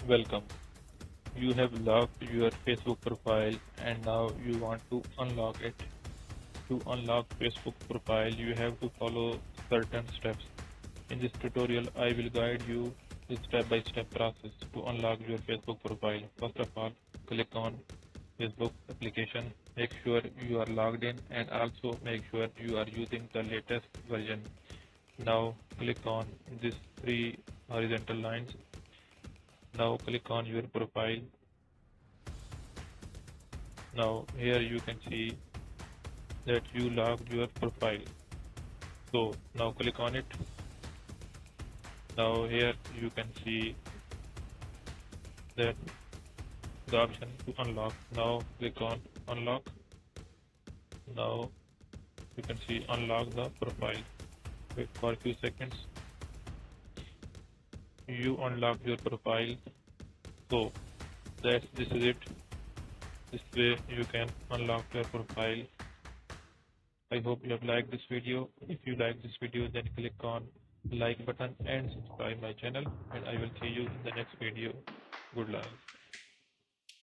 Welcome. You have locked your Facebook profile and now you want to unlock it. To unlock Facebook profile, you have to follow certain steps. In this tutorial, I will guide you the step-by-step process to unlock your Facebook profile. First of all, click on Facebook application. Make sure you are logged in and also make sure you are using the latest version. Now click on these three horizontal lines. Now click on your profile. Now here you can see that you logged your profile. So now click on it. Now here you can see that the option to unlock. Now click on unlock. Now you can see unlock the profile. Wait for a few seconds. You unlock your profile. So this is it. This way you can unlock your profile. I hope you have liked this video. If you like this video, then click on like button and subscribe my channel, and I will see you in the next video. Good luck.